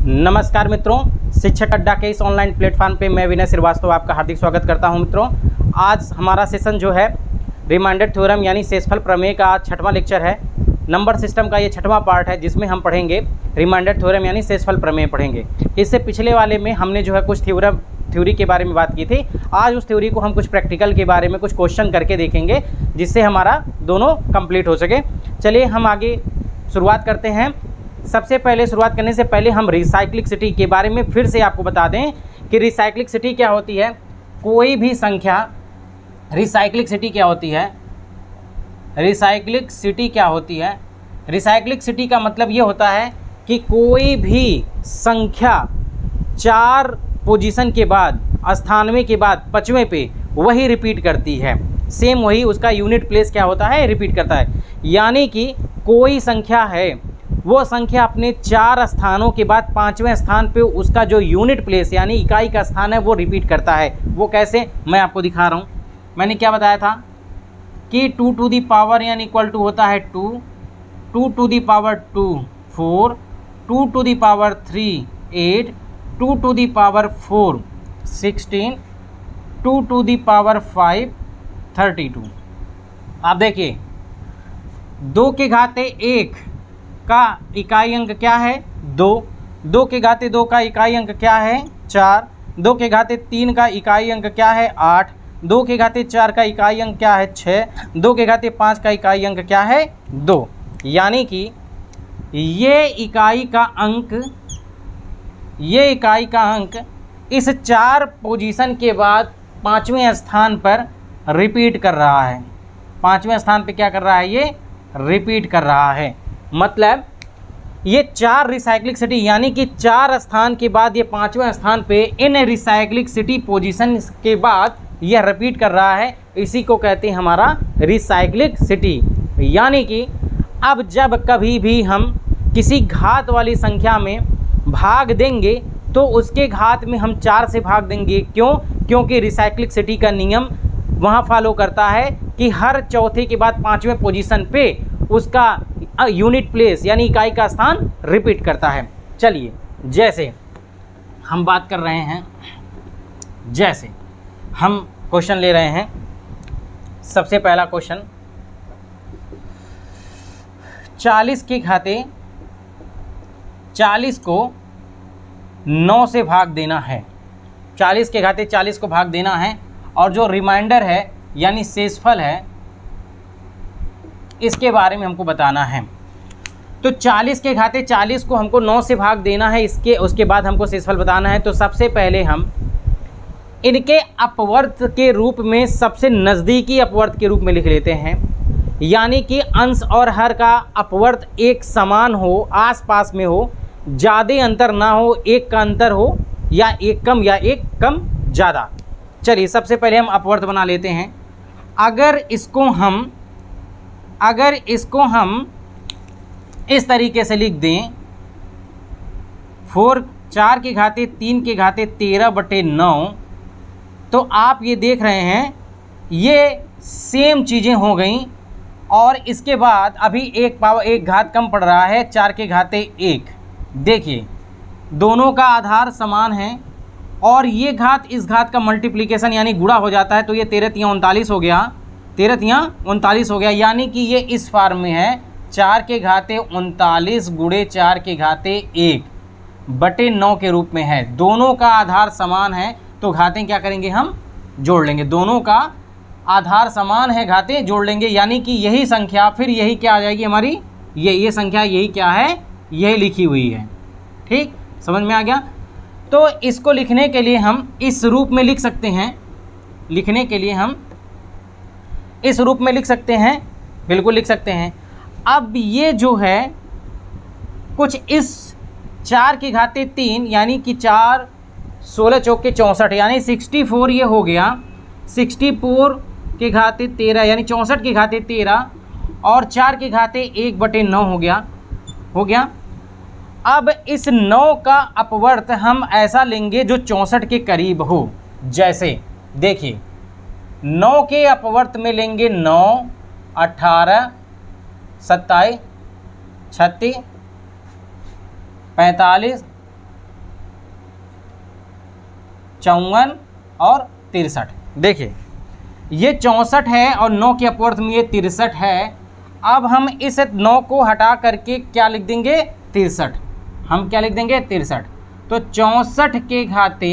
नमस्कार मित्रों, शिक्षक अड्डा के इस ऑनलाइन प्लेटफॉर्म पे मैं विनय श्रीवास्तव आपका हार्दिक स्वागत करता हूं। मित्रों, आज हमारा सेशन जो है रिमाइंडर थ्योरम यानी शेषफल प्रमेय का 6वां लेक्चर है। नंबर सिस्टम का ये 6वां पार्ट है जिसमें हम पढ़ेंगे रिमाइंडर थ्योरम यानी शेषफल प्रमेय पढ़ेंगे। इससे पिछले वाले में हमने जो है कुछ थ्योरी के बारे में बात की थी। आज उस थ्योरी को हम कुछ प्रैक्टिकल के बारे में कुछ क्वेश्चन करके देखेंगे जिससे हमारा दोनों कंप्लीट हो सके। चलिए हम आगे शुरुआत करते हैं। सबसे पहले शुरुआत करने से पहले हम रिसाइक्लिसिटी के बारे में फिर से आपको बता दें कि रिसाइक्लिसिटी क्या होती है। कोई भी संख्या रिसाइक्लिसिटी क्या होती है, रिसाइक्लिसिटी क्या होती है। रिसाइक्लिसिटी का मतलब ये होता है कि कोई भी संख्या 4 पोजीशन के बाद 98 के बाद 5वें पे वही रिपीट करती है। सेम वही उसका यूनिट प्लेस क्या होता है, रिपीट करता है। यानी कि कोई संख्या है, वो संख्या अपने 4 स्थानों के बाद 5वें स्थान पे उसका जो यूनिट प्लेस यानी इकाई का स्थान है वो रिपीट करता है। वो कैसे, मैं आपको दिखा रहा हूँ। मैंने क्या बताया था कि 2 टू दी पावर यानी इक्वल टू होता है 2, 2 to the power 2 4, 2 to the power 3 8, 2 to the power 4 16, 2 to the power 5 32। आप देखिए 2 के घाते 1 का इकाई अंक क्या है 2, 2 के घाते 2 का इकाई अंक क्या है 4, 2 के घाते 3 का इकाई अंक क्या है 8, 2 के घाते 4 का इकाई अंक क्या है 6, 2 के घाते 5 का इकाई अंक क्या है 2। यानी कि ये इकाई का अंक इस 4 पोजीशन के बाद 5वें स्थान पर रिपीट कर रहा है। 5वें स्थान पे क्या कर रहा है, ये रिपीट कर रहा है। मतलब ये 4 रिसाइक्लिसिटी यानी कि 4 स्थान के बाद ये 5वें स्थान पे इन रिसाइक्लिसिटी पोजीशन के बाद यह रिपीट कर रहा है। इसी को कहते हैं हमारा रिसाइक्लिसिटी। यानी कि अब जब कभी भी हम किसी घात वाली संख्या में भाग देंगे तो उसके घात में हम 4 से भाग देंगे। क्यों? क्योंकि रिसाइक्लिसिटी का नियम वहाँ फॉलो करता है कि हर चौथे के बाद 5वें पोजीशन पे उसका यूनिट प्लेस यानी इकाई का स्थान रिपीट करता है। चलिए, जैसे हम बात कर रहे हैं, जैसे हम क्वेश्चन ले रहे हैं। सबसे पहला क्वेश्चन 40 के घाते 40 को 9 से भाग देना है। 40 के घाते 40 को भाग देना है और जो रिमाइंडर है यानी शेषफल है इसके बारे में हमको बताना है। तो 40 के घाते 40 को हमको 9 से भाग देना है, उसके बाद हमको शेषफल बताना है। तो सबसे पहले हम इनके अपवर्त के रूप में सबसे नज़दीकी अपवर्त के रूप में लिख लेते हैं। यानी कि अंश और हर का अपवर्त एक समान हो, आसपास में हो, ज़्यादा अंतर ना हो, एक का अंतर हो या एक कम या एक कम ज़्यादा। चलिए सबसे पहले हम अपवर्त बना लेते हैं। अगर इसको हम इस तरीके से लिख दें 4 के घाते 3 के घाते 13/9, तो आप ये देख रहे हैं ये सेम चीज़ें हो गई। और इसके बाद अभी एक घात कम पड़ रहा है 4 के घाते 1। देखिए दोनों का आधार समान है और ये घात इस घात का मल्टीप्लिकेशन यानी गुणा हो जाता है। तो ये 13 तियां 39 हो गया, 13 तियां 39 हो गया। यानी कि ये इस फॉर्म में है 4 के घाते 39 गुणे 4 के घाते 1/9 के रूप में है। दोनों का आधार समान है तो घातें क्या करेंगे, हम जोड़ लेंगे। दोनों का आधार समान है, घातें जोड़ लेंगे। यानी कि यही संख्या फिर यही क्या आ जाएगी हमारी, ये संख्या यही क्या है, यही लिखी हुई है। ठीक, समझ में आ गया। तो इसको लिखने के लिए हम इस रूप में लिख सकते हैं, लिखने के लिए हम इस रूप में लिख सकते हैं, बिल्कुल लिख सकते हैं। अब ये जो है कुछ इस 4 के घाते 3 यानी कि 4 16 चौके 64 यानी 64 ये हो गया। 64 के घाते 13 यानी 64 के घाते 13 और 4 के घाते 1/9 हो गया। अब इस 9 का अपवर्त हम ऐसा लेंगे जो 64 के करीब हो। जैसे देखिए 9 के अपवर्त में लेंगे 9, 18, 27, 36, 45, 54 और 63। देखिए ये 64 है और 9 के अपवर्थ में ये 63 है। अब हम इस 9 को हटा करके क्या लिख देंगे, 63। हम क्या लिख देंगे, 63। तो 64 के घाते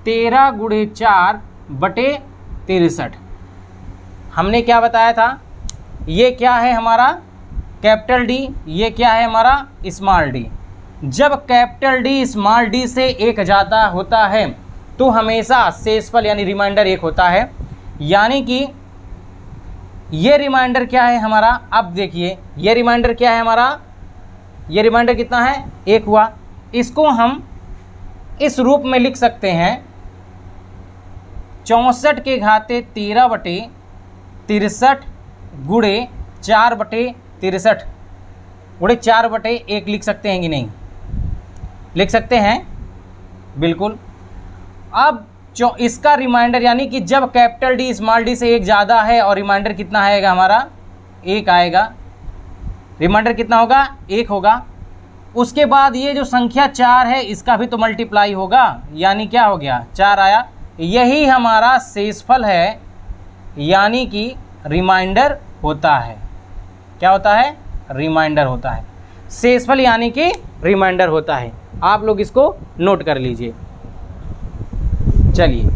13 गुणे 4 बटे 63। हमने क्या बताया था, ये क्या है हमारा कैपिटल डी, ये क्या है हमारा स्मॉल डी। जब कैपिटल डी स्मॉल डी से एक ज़्यादा होता है तो हमेशा शेषफल यानी रिमाइंडर 1 होता है। यानी कि ये रिमाइंडर क्या है हमारा, अब देखिए ये रिमाइंडर क्या है हमारा, ये रिमाइंडर कितना है, 1 हुआ। इसको हम इस रूप में लिख सकते हैं 64 के घाते 13 बटे 63 गुणे 4 बटे 63 गुणे 4 बटे 1 लिख सकते हैं कि नहीं, लिख सकते हैं, बिल्कुल। अब जो इसका रिमाइंडर यानी कि जब कैपिटल डी स्मॉल डी से एक ज़्यादा है और रिमाइंडर कितना आएगा हमारा, 1 आएगा। रिमाइंडर कितना होगा, 1 होगा। उसके बाद ये जो संख्या 4 है इसका भी तो मल्टीप्लाई होगा, यानी क्या हो गया, 4 आया। यही हमारा शेषफल है, यानी कि रिमाइंडर होता है। क्या होता है, रिमाइंडर होता है। शेषफल यानी कि रिमाइंडर होता है। आप लोग इसको नोट कर लीजिए। चलिए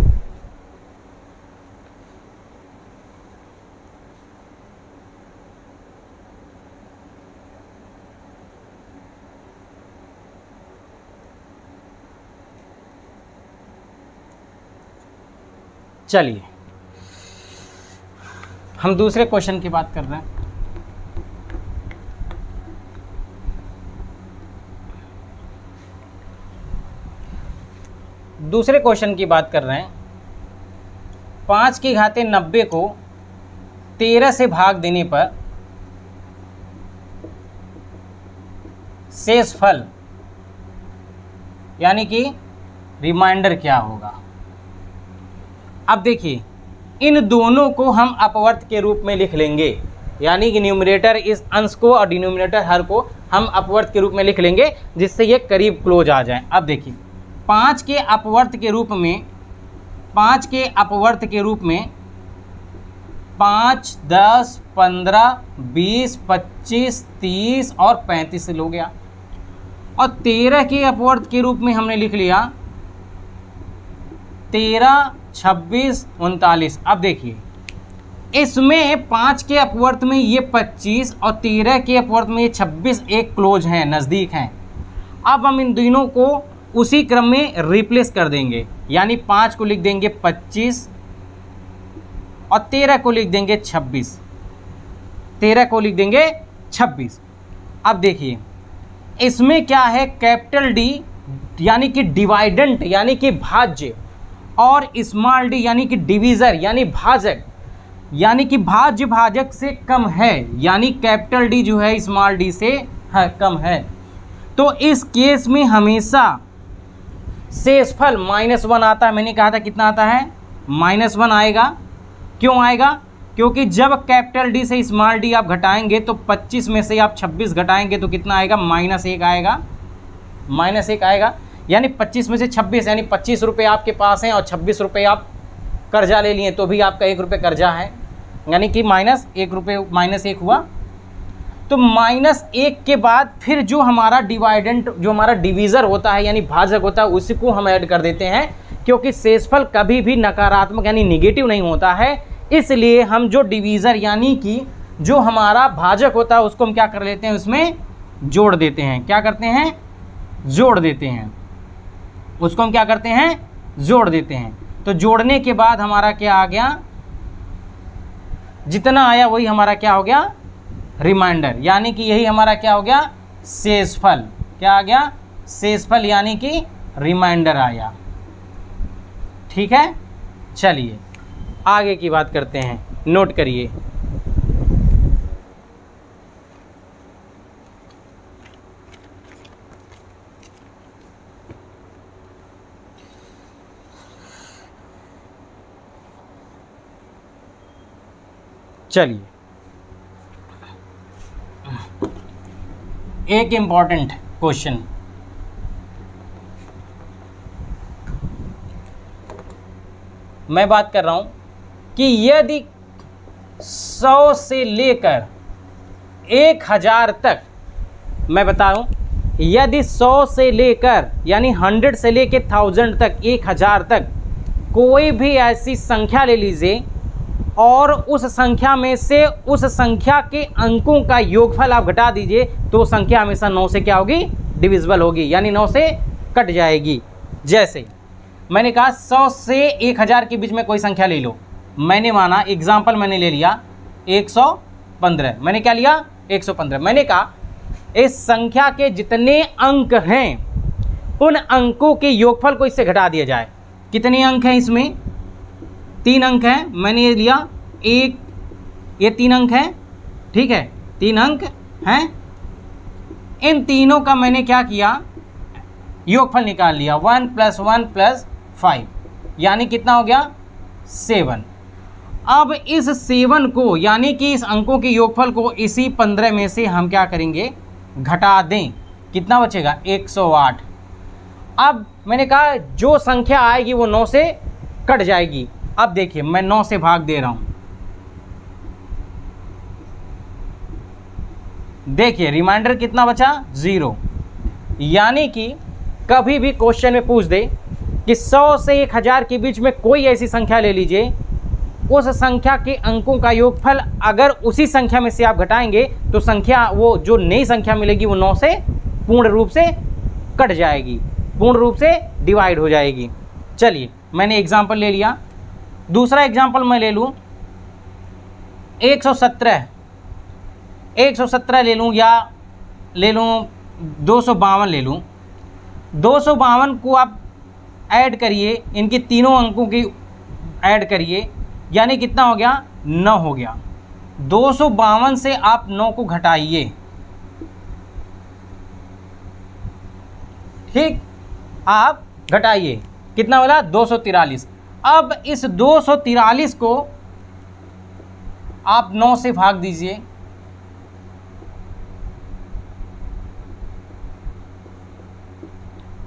चलिए हम दूसरे क्वेश्चन की बात कर रहे हैं। दूसरे क्वेश्चन की बात कर रहे हैं। 5 की घाते 90 को 13 से भाग देने पर शेषफल यानी कि रिमाइंडर क्या होगा। अब देखिए इन दोनों को हम अपवर्त के रूप में लिख लेंगे, यानी कि न्यूमरेटर इस अंश को और डिनोमिनेटर हर को हम अपवर्त के रूप में लिख लेंगे, जिससे ये करीब क्लोज आ जाए। अब देखिए 5 के अपवर्त के रूप में, 5 के अपवर्त के रूप में 5, 10, 15, 20, 25, 30 और 35 हो गया। और 13 के अपवर्त के रूप में हमने लिख लिया 13, 26, 39। अब देखिए इसमें 5 के अपवर्त में ये 25 और 13 के अपवर्त में ये 26 एक क्लोज हैं, नज़दीक हैं। अब हम इन दोनों को उसी क्रम में रिप्लेस कर देंगे, यानी 5 को लिख देंगे 25 और 13 को लिख देंगे 26, 13 को लिख देंगे 26। अब देखिए इसमें क्या है, कैपिटल डी यानी कि डिवाइडेंट यानी कि भाज्य और स्मॉल डी यानी कि डिवीज़र यानी भाजक, यानी कि भाज्य भाजक से कम है, यानी कैपिटल डी जो है स्मॉल डी से कम है। तो इस केस में हमेशा शेषफल -1 आता है। मैंने कहा था कितना आता है, -1 आएगा। क्यों आएगा, क्योंकि जब कैपिटल डी से स्मॉल डी आप घटाएंगे तो 25 में से आप 26 घटाएंगे तो कितना आएगा, -1 आएगा, -1 आएगा। यानी 25 में से 26 यानी 25 रुपये आपके पास हैं और 26 रुपये आप कर्जा ले लिए तो भी आपका 1 रुपये कर्जा है, यानी कि -1 रुपये -1 हुआ। तो -1 के बाद फिर जो हमारा डिवाइडेंट जो हमारा डिवीज़र होता है यानी भाजक होता है उसी को हम ऐड कर देते हैं, क्योंकि शेषफल कभी भी नकारात्मक यानी निगेटिव नहीं होता है। इसलिए हम जो डिवीज़र यानी कि जो हमारा भाजक होता है उसको हम क्या कर लेते हैं, उसमें जोड़ देते हैं। क्या करते हैं, जोड़ देते हैं, उसको हम क्या करते हैं, जोड़ देते हैं। तो जोड़ने के बाद हमारा क्या आ गया, जितना आया वही हमारा क्या हो गया, रिमाइंडर, यानी कि यही हमारा क्या हो गया, शेषफल। क्या आ गया, शेषफल यानी कि रिमाइंडर आया। ठीक है, चलिए आगे की बात करते हैं, नोट करिए। चलिए एक इम्पॉर्टेंट क्वेश्चन, मैं बात कर रहा हूँ कि यदि 100 से लेकर 1000 तक, मैं बता रहा हूँ, यदि 100 से लेकर यानी 100 से लेकर 1000 तक, 1000 तक कोई भी ऐसी संख्या ले लीजिए और उस संख्या में से उस संख्या के अंकों का योगफल आप घटा दीजिए, तो संख्या हमेशा 9 से क्या होगी, डिविजिबल होगी, यानी 9 से कट जाएगी। जैसे मैंने कहा 100 से 1000 के बीच में कोई संख्या ले लो, मैंने माना एग्जाम्पल मैंने ले लिया 115, मैंने क्या लिया 115। मैंने कहा इस संख्या के जितने अंक हैं उन अंकों के योगफल को इससे घटा दिया जाए। कितने अंक हैं इसमें, 3 अंक हैं, मैंने ये लिया 1, ये 3 अंक हैं, ठीक है, 3 अंक हैं। इन तीनों का मैंने क्या किया, योगफल निकाल लिया, 1 + 1 + 5, यानी कितना हो गया 7। अब इस 7 को यानी कि इस अंकों के योगफल को इसी 15 में से हम क्या करेंगे, घटा दें, कितना बचेगा 108। अब मैंने कहा जो संख्या आएगी वो 9 से कट जाएगी। अब देखिए मैं 9 से भाग दे रहा हूं, देखिए रिमाइंडर कितना बचा 0। यानी कि कभी भी क्वेश्चन में पूछ दे कि 100 से 1000 के बीच में कोई ऐसी संख्या ले लीजिए, उस संख्या के अंकों का योगफल अगर उसी संख्या में से आप घटाएंगे तो संख्या, वो जो नई संख्या मिलेगी वो 9 से पूर्ण रूप से कट जाएगी, पूर्ण रूप से डिवाइड हो जाएगी। चलिए मैंने एग्जाम्पल ले लिया, दूसरा एग्जाम्पल मैं ले लूँ 117 ले लूँ, या ले लूँ 252 ले लूँ। 252 को आप ऐड करिए, इनके तीनों अंकों की ऐड करिए, यानी कितना हो गया 9 हो गया। 252 से आप 9 को घटाइए, ठीक, आप घटाइए, कितना बोला 243। अब इस 243 को आप 9 से भाग दीजिए,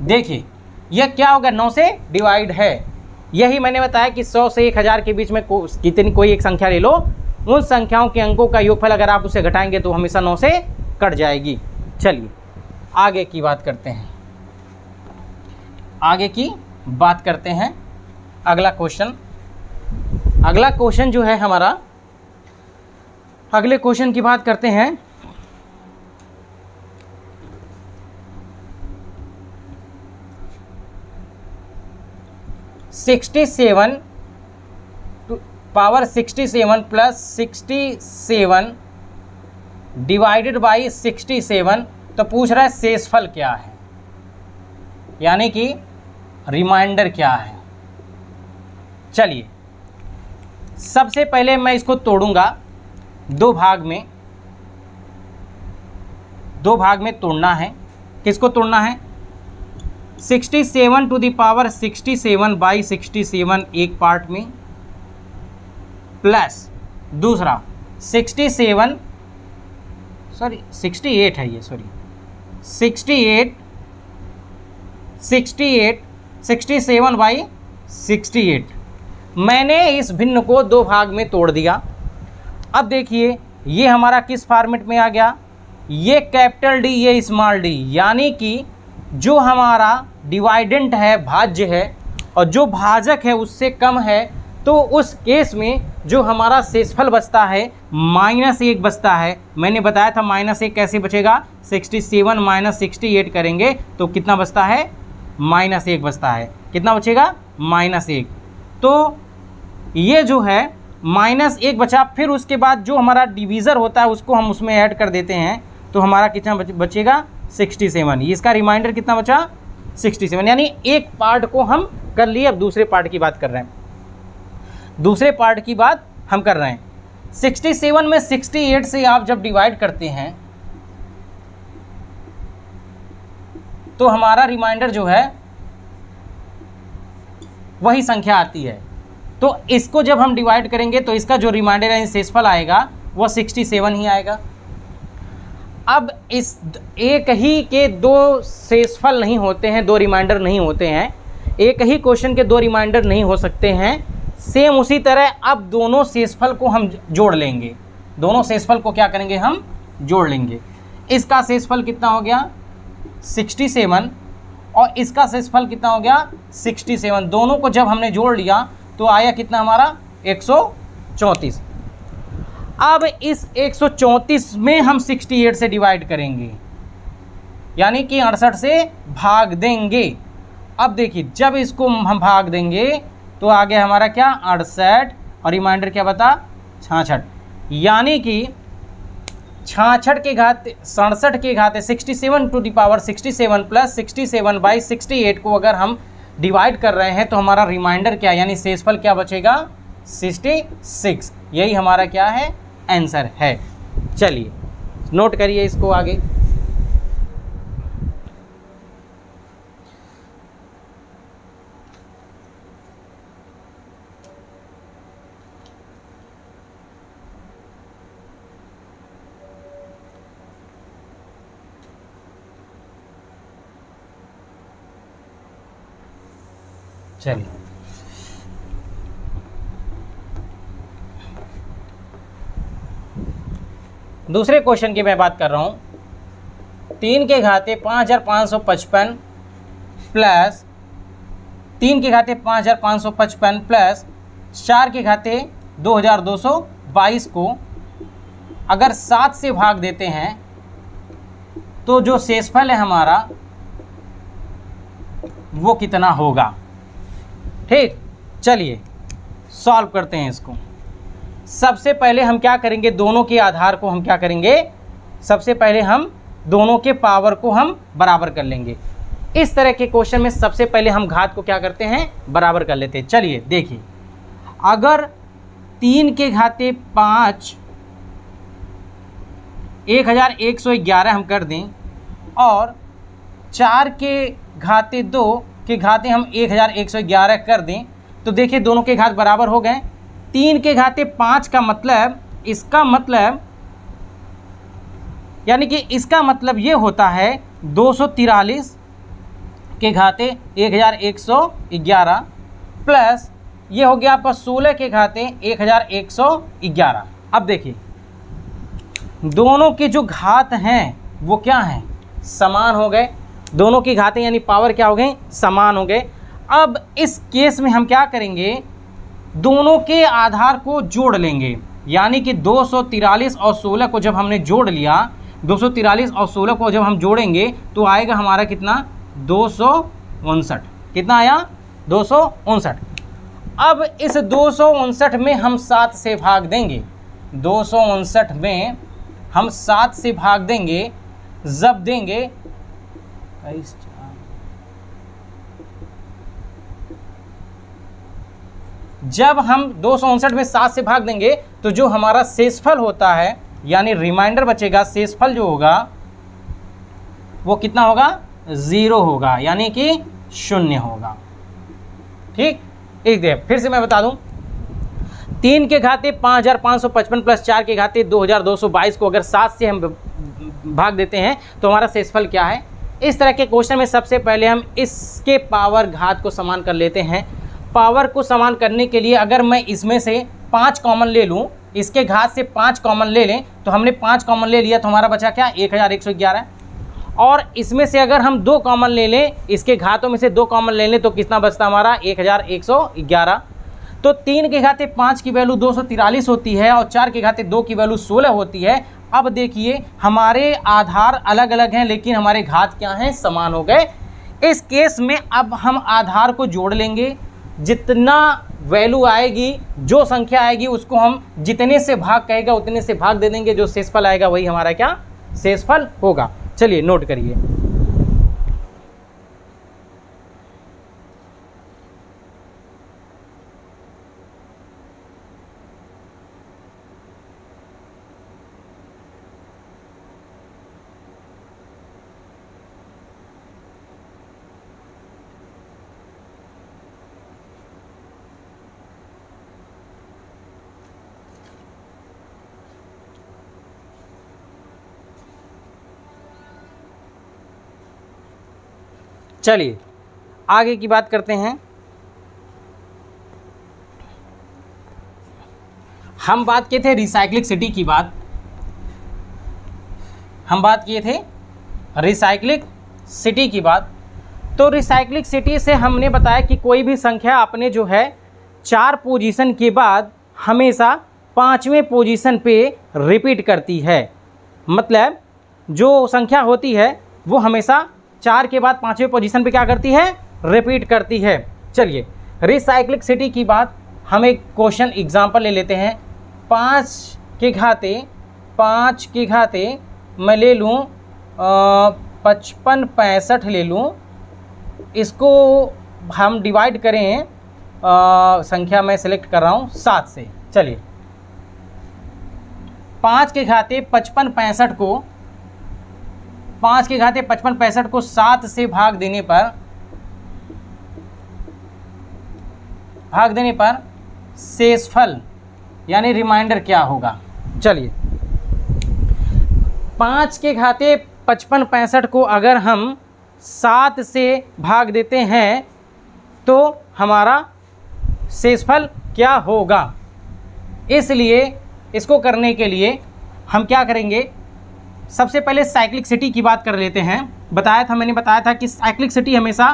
देखिए यह क्या होगा 9 से डिवाइड है। यही मैंने बताया कि 100 से 1000 के बीच में कितनी कोई एक संख्या ले लो, उन संख्याओं के अंकों का योगफल अगर आप उसे घटाएंगे तो हमेशा 9 से कट जाएगी। चलिए आगे की बात करते हैं, आगे की बात करते हैं। अगला क्वेश्चन जो है हमारा, अगले क्वेश्चन की बात करते हैं। (67 पावर 67 प्लस 67 डिवाइडेड बाई 67, तो पूछ रहा है शेषफल क्या है, यानी कि रिमाइंडर क्या है। चलिए सबसे पहले मैं इसको तोड़ूंगा, दो भाग में तोड़ना है। किसको तोड़ना है, 67 टू द पावर 67 बाई 67 एक पार्ट में, प्लस दूसरा 68 है ये, 67 बाई 68। मैंने इस भिन्न को दो भाग में तोड़ दिया। अब देखिए ये हमारा किस फॉर्मेट में आ गया, ये कैपिटल डी, ये स्मॉल डी, यानी कि जो हमारा डिवाइडेंट है, भाज्य है, और जो भाजक है उससे कम है, तो उस केस में जो हमारा शेषफल बचता है -1 बचता है। मैंने बताया था -1 कैसे बचेगा, 67 माइनस 68 करेंगे तो कितना बचता है, -1 बचता है। कितना बचेगा, -1। तो ये जो है -1 बचा, फिर उसके बाद जो हमारा डिवीज़र होता है उसको हम उसमें ऐड कर देते हैं, तो हमारा कितना बचेगा 67। इसका रिमाइंडर कितना बचा 67, यानी एक पार्ट को हम कर लिए। अब दूसरे पार्ट की बात कर रहे हैं, दूसरे पार्ट की बात हम कर रहे हैं। 67 में 68 से आप जब डिवाइड करते हैं तो हमारा रिमाइंडर जो है वही संख्या आती है। तो इसको जब हम डिवाइड करेंगे तो इसका जो रिमाइंडर यानी शेषफल आएगा वो 67 ही आएगा। अब इस एक ही के दो शेषफल नहीं होते हैं, दो रिमाइंडर नहीं होते हैं, एक ही क्वेश्चन के दो रिमाइंडर नहीं हो सकते हैं। सेम उसी तरह अब दोनों शेषफल को हम जोड़ लेंगे, दोनों शेषफल को क्या करेंगे, हम जोड़ लेंगे। इसका शेषफल कितना हो गया 67 और इसका शेषफल कितना हो गया 67, दोनों को जब हमने जोड़ लिया तो आया कितना हमारा 134। अब इस 134 में हम 68 से डिवाइड करेंगे, यानी कि 68 से भाग देंगे। अब देखिए जब इसको हम भाग देंगे तो आ गया हमारा क्या 68 और रिमाइंडर क्या बता 66, यानी कि 66 के घाते 67 के घाते 67 टू द पावर 67 प्लस 67/68 को अगर हम डिवाइड कर रहे हैं तो हमारा रिमाइंडर क्या यानी शेषफल क्या बचेगा 66। यही हमारा क्या है आंसर है। चलिए नोट करिए इसको आगे। चलिए दूसरे क्वेश्चन की मैं बात कर रहा हूं। 3 के घाते 5555 प्लस 3 के घाते 5555 प्लस 4 के घाते 2222 को अगर 7 से भाग देते हैं तो जो शेषफल है हमारा वो कितना होगा। ठीक, चलिए सॉल्व करते हैं इसको। सबसे पहले हम क्या करेंगे, दोनों के आधार को हम क्या करेंगे, सबसे पहले हम दोनों के पावर को हम बराबर कर लेंगे। इस तरह के क्वेश्चन में सबसे पहले हम घात को क्या करते हैं, बराबर कर लेते हैं। चलिए देखिए, अगर 3 के घाते 5 1111 हम कर दें और 4 के घाते 2 के घाते हम 1111 कर दें तो देखिए दोनों के घात बराबर हो गए। 3 के घाते 5 का मतलब, इसका मतलब यानी कि इसका मतलब ये होता है 243 के घाते 1111 प्लस ये हो गया आपका 16 के घाते 1111। अब देखिए दोनों के जो घात हैं वो क्या हैं, समान हो गए। दोनों की घातें यानी पावर क्या हो गई, समान हो गए। अब इस केस में हम क्या करेंगे, दोनों के आधार को जोड़ लेंगे, यानी कि 243 और 16 को जब हमने जोड़ लिया, 243 और 16 को जब हम जोड़ेंगे तो आएगा हमारा कितना 259। कितना आया 259। अब इस 259 में हम 7 से भाग देंगे, 259 में हम 7 से भाग देंगे, जब देंगे जब हम 259 में 7 से भाग देंगे तो जो हमारा शेषफल होता है यानी रिमाइंडर बचेगा, शेषफल जो होगा वो कितना होगा 0 होगा, यानी कि 0 होगा। ठीक, एक दे फिर से मैं बता दूं, 3 के घाते 5555 प्लस 4 के घाते 2222 को अगर 7 से हम भाग देते हैं तो हमारा शेषफल क्या है। इस तरह के क्वेश्चन में सबसे पहले हम इसके पावर घात को समान कर लेते हैं। पावर को समान करने के लिए अगर मैं इसमें से 5 कॉमन ले लूं, इसके घात से 5 कॉमन ले लें तो हमने 5 कॉमन ले लिया तो हमारा बचा क्या 1111। और इसमें से अगर हम 2 कॉमन ले लें, इसके घातों में से 2 कॉमन ले लें तो कितना बचता हमारा 1111। तो 3 के घाते 5 की वैल्यू 243 होती है और 4 के घाते 2 की वैल्यू 16 होती है। अब देखिए हमारे आधार अलग अलग हैं लेकिन हमारे घात क्या हैं, समान हो गए। इस केस में अब हम आधार को जोड़ लेंगे, जितना वैल्यू आएगी, जो संख्या आएगी उसको हम जितने से भाग कहेगा उतने से भाग दे देंगे, जो शेषफल आएगा वही हमारा क्या शेषफल होगा। चलिए नोट करिए। चलिए आगे की बात करते हैं। हम बात किए थे रिसाइक्लिसिटी की बात, हम बात किए थे रिसाइक्लिसिटी की बात। तो रिसाइक्लिसिटी से हमने बताया कि कोई भी संख्या अपने जो है 4 पोजीशन के बाद हमेशा 5वें पोजीशन पे रिपीट करती है। मतलब जो संख्या होती है वो हमेशा 4 के बाद 5वें पोजीशन पे क्या करती है, रिपीट करती है। चलिए रिसाइक्लिसिटी की बात, हम एक क्वेश्चन एग्जांपल ले लेते हैं। 5 के घाते मैं ले लूँ 55 65 ले लूँ, इसको हम डिवाइड करें संख्या मैं सेलेक्ट कर रहा हूँ 7 से। चलिए 5 के घाते 55 65 को 7 से भाग देने पर शेषफल यानी रिमाइंडर क्या होगा। चलिए 5 के घाते 55 65 को अगर हम 7 से भाग देते हैं तो हमारा शेषफल क्या होगा। इसलिए इसको करने के लिए हम क्या करेंगे, सबसे पहले साइक्लिसिटी की बात कर लेते हैं। मैंने बताया था कि साइक्लिसिटी हमेशा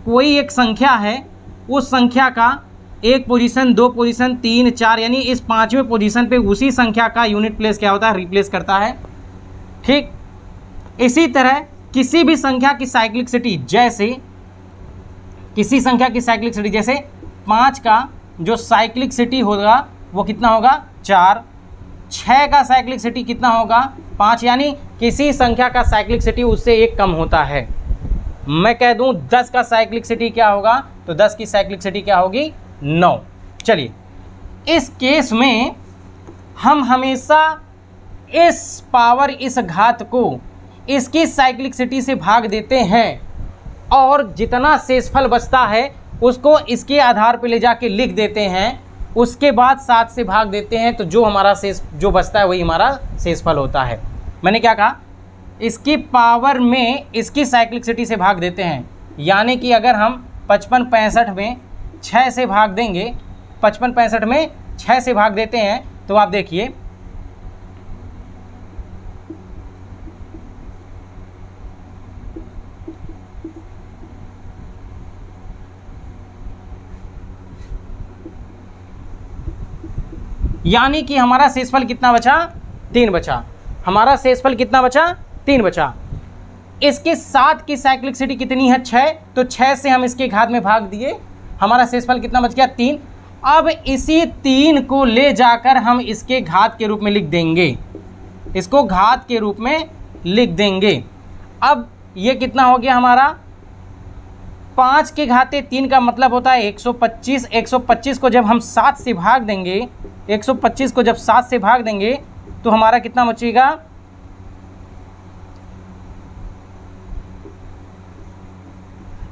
कोई एक संख्या है, उस संख्या का 1 पोजीशन 2 पोजीशन 3 4 यानी इस 5वें पोजीशन पे उसी संख्या का यूनिट प्लेस क्या होता है, रिप्लेस करता है। ठीक इसी तरह किसी भी संख्या की साइक्लिसिटी जैसे 5 का जो साइक्लिसिटी होगा वो कितना होगा 4, 6 का साइक्लिसिटी कितना होगा 5, यानी किसी संख्या का साइक्लिसिटी उससे 1 कम होता है। मैं कह दूं 10 का साइक्लिसिटी क्या होगा, तो 10 की साइक्लिसिटी क्या होगी 9। चलिए इस केस में हम हमेशा इस घात को इसकी साइक्लिसिटी से भाग देते हैं और जितना शेषफल बचता है उसको इसके आधार पे ले जाके लिख देते हैं, उसके बाद 7 से भाग देते हैं, तो जो हमारा जो बचता है वही हमारा शेषफल होता है। मैंने क्या कहा, इसकी पावर में इसकी साइक्लिसिटी से भाग देते हैं, यानी कि अगर हम 55 65 में 6 से भाग देंगे, 55 65 में 6 से भाग देते हैं तो आप देखिए यानी कि हमारा शेषफल कितना बचा 3 बचा। हमारा शेषफल कितना बचा 3 बचा। इसके 7 की साइक्लिसिटी कितनी है 6, तो 6 से हम इसके घात में भाग दिए, हमारा शेषफल कितना बच गया 3। अब इसी 3 को ले जाकर हम इसके घात के रूप में लिख देंगे, इसको घात के रूप में लिख देंगे। अब ये कितना हो गया हमारा 5 के घाते 3 का मतलब होता है 125। 125 को जब हम 7 से भाग देंगे, 125 को जब 7 से भाग देंगे तो हमारा कितना बचेगा,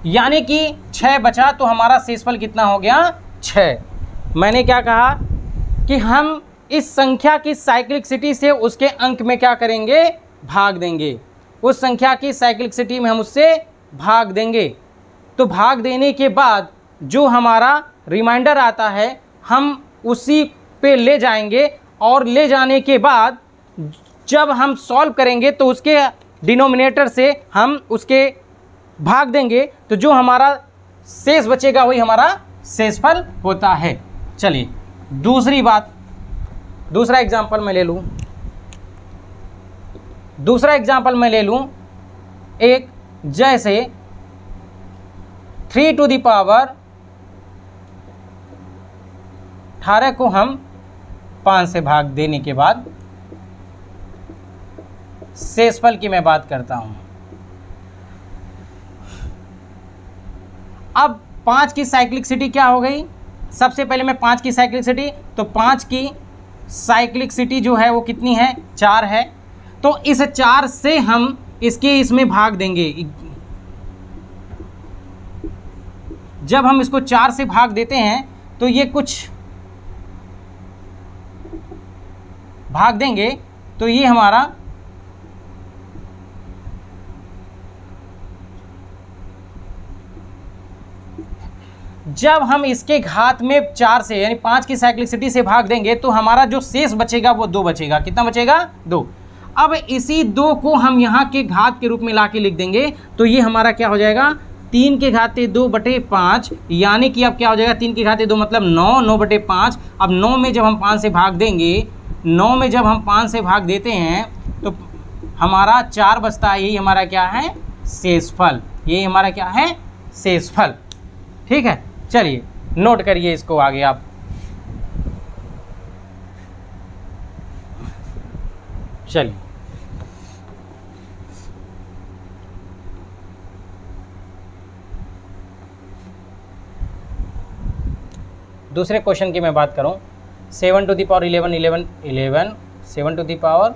यानी कि 6 बचा, तो हमारा शेषफल कितना हो गया 6। मैंने क्या कहा कि हम इस संख्या की साइक्लिसिटी से उसके अंक में क्या करेंगे, भाग देंगे। उस संख्या की साइक्लिसिटी में हम उससे भाग देंगे, तो भाग देने के बाद जो हमारा रिमाइंडर आता है हम उसी पे ले जाएंगे, और ले जाने के बाद जब हम सॉल्व करेंगे तो उसके डिनोमिनेटर से हम उसके भाग देंगे, तो जो हमारा शेष बचेगा वही हमारा शेषफल होता है। चलिए दूसरी बात, दूसरा एग्जांपल मैं ले लूँ। एक जैसे 3 टू द पावर 18 को हम 5 से भाग देने के बाद शेषफल की मैं बात करता हूं। अब 5 की साइक्लिसिटी क्या हो गई, सबसे पहले मैं 5 की साइक्लिसिटी, तो 5 की साइक्लिसिटी जो है वो कितनी है 4 है, तो इस 4 से हम इसमें भाग देंगे। जब हम इसको 4 से भाग देते हैं तो ये कुछ भाग देंगे, तो ये हमारा जब हम इसके घात में 4 से यानी 5 की साइक्लिसिटी से भाग देंगे तो हमारा जो शेष बचेगा वो 2 बचेगा। कितना बचेगा? 2। अब इसी 2 को हम यहाँ के घात के रूप में ला के लिख देंगे तो ये हमारा क्या हो जाएगा? 3 के घाते 2/5, यानी कि अब क्या हो जाएगा? 3 के घाते 2 मतलब 9, 9/5। अब 9 में जब हम 5 से भाग देंगे, 9 में जब हम 5 से भाग देते हैं तो हमारा 4 बचता है। यही हमारा क्या है? शेषफल। यही हमारा क्या है? शेषफल। ठीक है, चलिए नोट करिए इसको आगे आप। चलिए दूसरे क्वेश्चन की मैं बात करूं, 7 to the power 11 11 11 7 to the power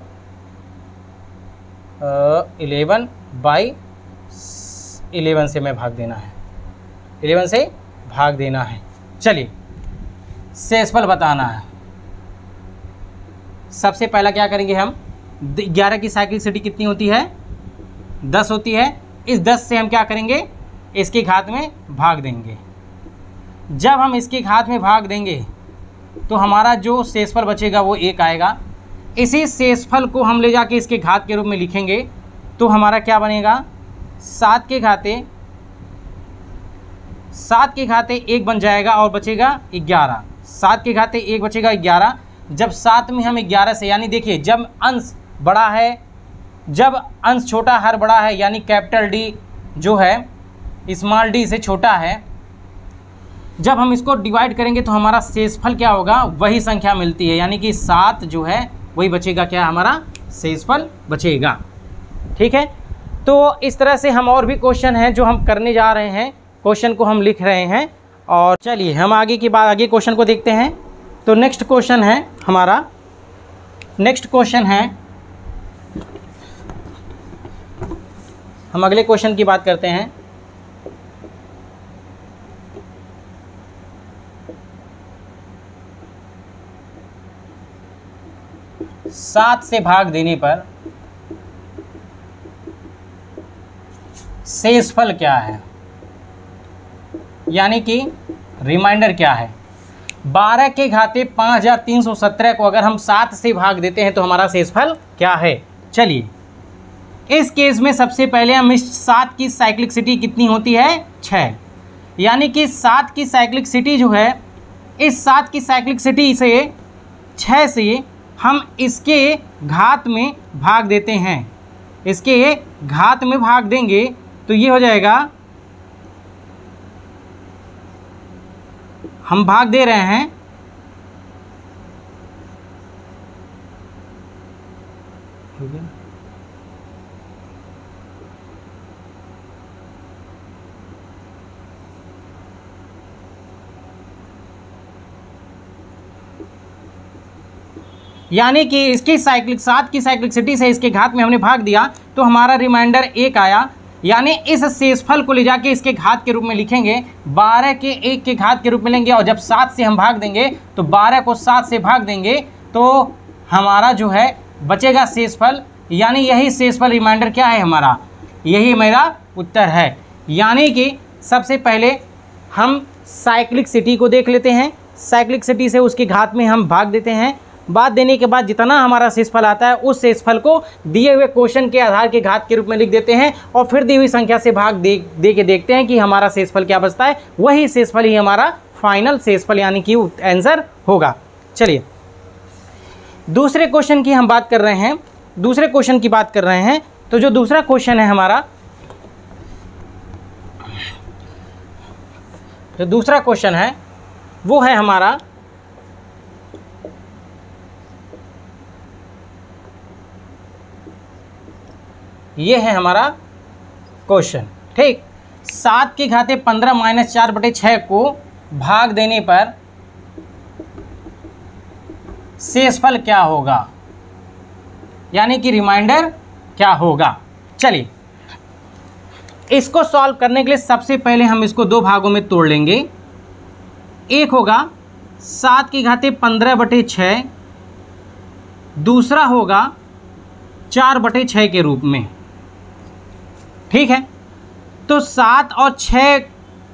11 by 11 से मैं भाग देना है, 11 से भाग देना है। चलिए शेषफल बताना है। सबसे पहला क्या करेंगे हम? 11 की साइक्लिसिटी कितनी होती है? 10 होती है। इस 10 से हम क्या करेंगे? इसके घात में भाग देंगे। जब हम इसके घात में भाग देंगे तो हमारा जो शेषफल बचेगा वो 1 आएगा। इसी शेषफल को हम ले जाके इसके घात के रूप में लिखेंगे तो हमारा क्या बनेगा? 7 के घाते 1 बन जाएगा और बचेगा 11। 7 के घाते 1 बचेगा 11। जब 7 में हम 11 से, यानी देखिए जब अंश बड़ा है, जब अंश छोटा हर बड़ा है, यानी कैपिटल डी जो है स्मॉल डी से छोटा है, जब हम इसको डिवाइड करेंगे तो हमारा शेषफल क्या होगा? वही संख्या मिलती है, यानी कि 7 जो है वही बचेगा। क्या हमारा? शेषफल बचेगा। ठीक है, तो इस तरह से हम और भी क्वेश्चन हैं जो हम करने जा रहे हैं, क्वेश्चन को हम लिख रहे हैं। और चलिए हम आगे क्वेश्चन को देखते हैं। तो नेक्स्ट क्वेश्चन है हमारा, हम अगले क्वेश्चन की बात करते हैं। सात से भाग देने पर शेषफल क्या है, यानी कि रिमाइंडर क्या है? 12 के घाते 5317 को अगर हम 7 से भाग देते हैं तो हमारा शेषफल क्या है? चलिए इस केस में सबसे पहले हम इस 7 की साइक्लिसिटी कितनी होती है? 6। यानी कि 7 की साइक्लिसिटी जो है, इस 7 की साइक्लिसिटी से 6 से हम इसके घात में भाग देते हैं। इसके घात में भाग देंगे तो ये हो जाएगा, हम भाग दे रहे हैं यानी कि इसकी 7 की साइक्लिसिटी से इसके घात में हमने भाग दिया तो हमारा रिमाइंडर 1 आया। यानी इस शेषफल को ले जाके इसके घात के रूप में लिखेंगे, 12 के 1 के घात के रूप में लेंगे और जब 7 से हम भाग देंगे तो 12 को 7 से भाग देंगे तो हमारा जो है बचेगा शेषफल। यानी यही शेषफल रिमाइंडर क्या है हमारा? यही मेरा उत्तर है। यानी कि सबसे पहले हम साइक्लिक सिटी को देख लेते हैं। साइक्लिक सिटी से उसके घात में हम भाग देते हैं। भाग देने के बाद जितना हमारा शेषफल आता है उस शेषफल को दिए हुए क्वेश्चन के आधार के घात के रूप में लिख देते हैं और फिर दी हुई संख्या से भाग दे के देखते हैं कि हमारा शेषफल क्या बचता है। वही शेषफल ही हमारा फाइनल शेषफल यानी कि आंसर होगा। चलिए दूसरे क्वेश्चन की हम बात कर रहे हैं। दूसरे क्वेश्चन की बात कर रहे हैं तो जो दूसरा क्वेश्चन है हमारा, जो दूसरा क्वेश्चन है वो है हमारा ये है हमारा क्वेश्चन। ठीक, 7 के घाते 15 - 4/6 को भाग देने पर शेषफल क्या होगा, यानी कि रिमाइंडर क्या होगा। चलिए इसको सॉल्व करने के लिए सबसे पहले हम इसको 2 भागों में तोड़ लेंगे। एक होगा 7 के घाते 15/6, दूसरा होगा 4/6 के रूप में। ठीक है, तो 7 और 6,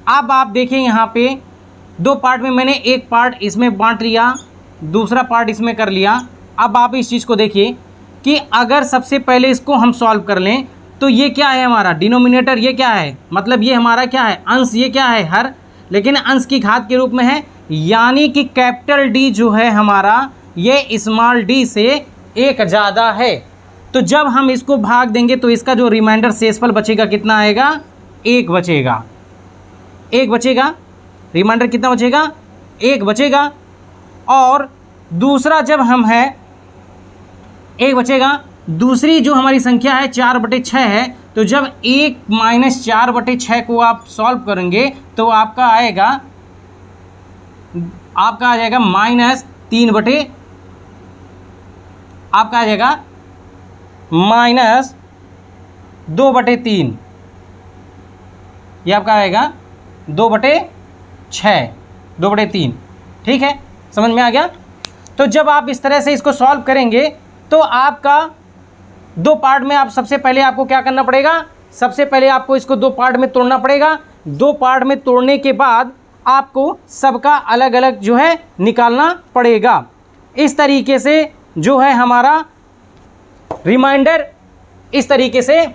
अब आप देखें यहाँ पे दो पार्ट में मैंने एक पार्ट इसमें बांट लिया, दूसरा पार्ट इसमें कर लिया। अब आप इस चीज़ को देखिए कि अगर सबसे पहले इसको हम सॉल्व कर लें तो ये क्या है हमारा डिनोमिनेटर, ये क्या है, मतलब ये हमारा क्या है अंश, ये क्या है हर, लेकिन अंश की घात के रूप में है, यानी कि कैपिटल डी जो है हमारा ये स्मॉल डी से एक ज़्यादा है। तो जब हम इसको भाग देंगे तो इसका जो रिमाइंडर शेषफल बचेगा कितना आएगा, एक बचेगा, एक बचेगा, रिमाइंडर कितना बचेगा, एक बचेगा। और दूसरा जब हम है एक बचेगा, दूसरी जो हमारी संख्या है 4/6 है, तो जब 1 - 4/6 को आप सॉल्व करेंगे तो आपका आ जाएगा -3/, आपका आ जाएगा -2/3, ये आपका आएगा 2/6, 2/3। ठीक है, समझ में आ गया। तो जब आप इस तरह से इसको सॉल्व करेंगे तो आपका दो पार्ट में आप सबसे पहले आपको क्या करना पड़ेगा, सबसे पहले आपको इसको दो पार्ट में तोड़ना पड़ेगा। दो पार्ट में तोड़ने के बाद आपको सबका अलग अलग जो है निकालना पड़ेगा। इस तरीके से जो है हमारा रिमाइंडर, इस तरीके से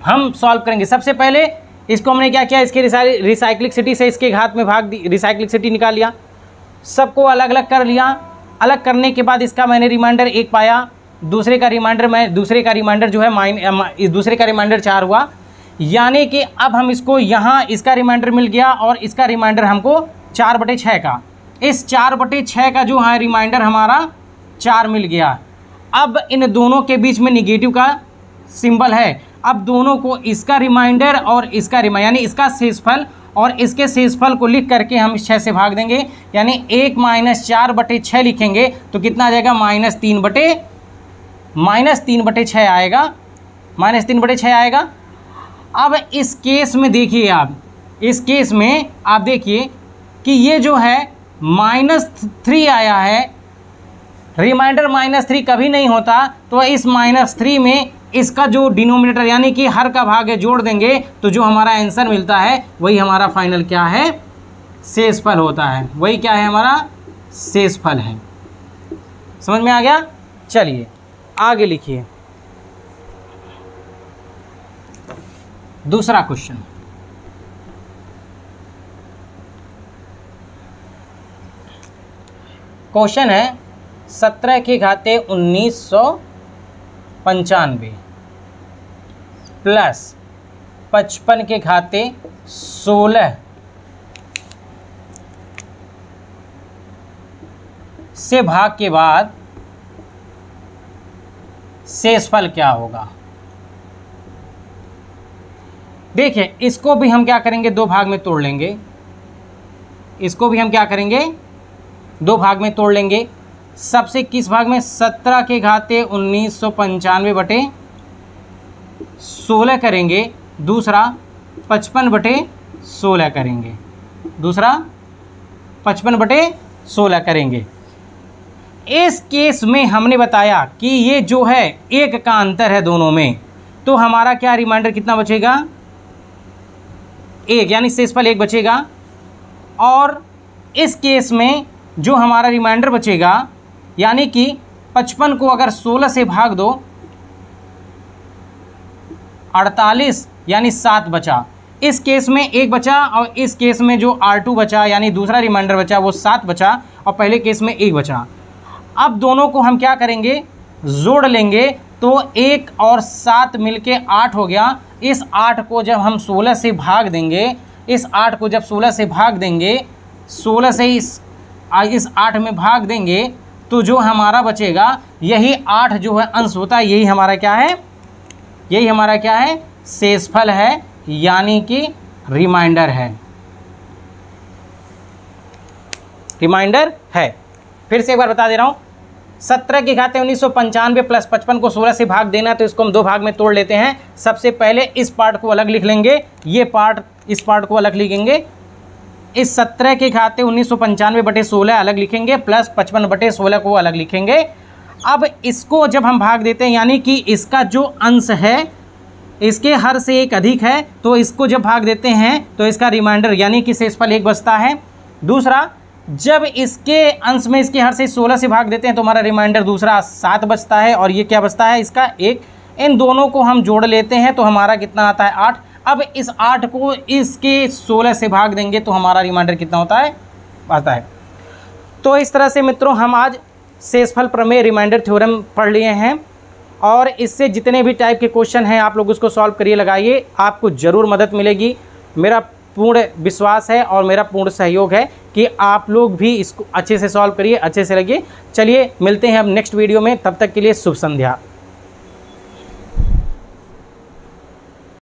हम सॉल्व करेंगे। सबसे पहले इसको हमने क्या किया, इसके रिसाइक्लिसिटी से इसके घात में भाग दी, रिसाइक्लिसिटी निकाल लिया, सबको अलग अलग कर लिया। अलग करने के बाद इसका मैंने रिमाइंडर 1 पाया, दूसरे का रिमाइंडर जो है दूसरे का रिमाइंडर 4 हुआ, यानी कि अब हम इसको यहाँ इसका रिमाइंडर मिल गया और इसका रिमाइंडर हमको 4/6 का, इस 4/6 का जो है रिमाइंडर हमारा 4 मिल गया। अब इन दोनों के बीच में निगेटिव का सिंबल है, अब दोनों को इसका रिमाइंडर और इसका यानी इसका शेषफल और इसके शेषफल को लिख करके हम 6 से भाग देंगे, यानी 1 - 4/6 लिखेंगे तो कितना आ जाएगा, -3/6 आएगा, -3/6 आएगा। अब इस केस में देखिए आप, इस केस में आप देखिए कि ये जो है -3 आया है, रिमाइंडर -3 कभी नहीं होता, तो इस -3 में इसका जो डिनोमिनेटर यानी कि हर का भाग है जोड़ देंगे तो जो हमारा आंसर मिलता है वही हमारा फाइनल क्या है, शेषफल होता है, वही क्या है हमारा शेषफल है। समझ में आ गया। चलिए आगे लिखिए दूसरा क्वेश्चन। क्वेश्चन है 17 की घाते 1995 प्लस 55 के घाते 16 से भाग के बाद शेषफल क्या होगा। देखिए इसको भी हम क्या करेंगे, दो भाग में तोड़ लेंगे, इसको भी हम क्या करेंगे, दो भाग में तोड़ लेंगे। सबसे किस भाग में, 17 के घाते 1995/16 करेंगे, दूसरा 55/16 करेंगे, दूसरा 55/16 करेंगे। इस केस में हमने बताया कि ये जो है एक का अंतर है दोनों में, तो हमारा क्या रिमाइंडर कितना बचेगा, 1, यानी शेषफल 1 बचेगा। और इस केस में जो हमारा रिमाइंडर बचेगा यानी कि 55 को अगर 16 से भाग दो 48 यानी 7 बचा, इस केस में 1 बचा और इस केस में जो R2 बचा यानी दूसरा रिमाइंडर बचा वो 7 बचा और पहले केस में 1 बचा। अब दोनों को हम क्या करेंगे, जोड़ लेंगे, तो 1 और 7 मिलके 8 हो गया। इस 8 को जब हम 16 से भाग देंगे, इस 8 को जब 16 से भाग देंगे, 16 से इस 8 में भाग देंगे तो जो हमारा बचेगा यही 8 जो है अंश होता है, यही हमारा क्या है, यही हमारा क्या है, शेषफल है, यानी कि रिमाइंडर है, रिमाइंडर है। फिर से एक बार बता दे रहा हूँ, 17 के घाते 1995 प्लस 55 को 16 से भाग देना, तो इसको हम दो भाग में तोड़ लेते हैं। सबसे पहले इस पार्ट को अलग लिख लेंगे, ये पार्ट इस पार्ट को अलग लिखेंगे, इस 17 के घाते 1995/16 अलग लिखेंगे प्लस 55/16 को अलग लिखेंगे। अब इसको जब हम भाग देते हैं यानी कि इसका जो अंश है इसके हर से 1 अधिक है, तो इसको जब भाग देते हैं तो इसका रिमाइंडर यानी कि शेषफल 1 बचता है। दूसरा, जब इसके अंश में इसके हर से 16 से भाग देते हैं तो हमारा रिमाइंडर दूसरा 7 बचता है, और ये क्या बचता है इसका 1। इन दोनों को हम जोड़ लेते हैं तो हमारा कितना आता है 8। अब इस 8 को इसके 16 से भाग देंगे तो हमारा रिमाइंडर कितना होता है आता है। तो इस तरह से मित्रों हम आज शेषफल प्रमेय रिमाइंडर थ्योरम पढ़ लिए हैं, और इससे जितने भी टाइप के क्वेश्चन हैं आप लोग उसको सॉल्व करिए, लगाइए, आपको ज़रूर मदद मिलेगी। मेरा पूर्ण विश्वास है और मेरा पूर्ण सहयोग है कि आप लोग भी इसको अच्छे से सॉल्व करिए, अच्छे से लगिए। चलिए मिलते हैं अब नेक्स्ट वीडियो में, तब तक के लिए शुभ संध्या।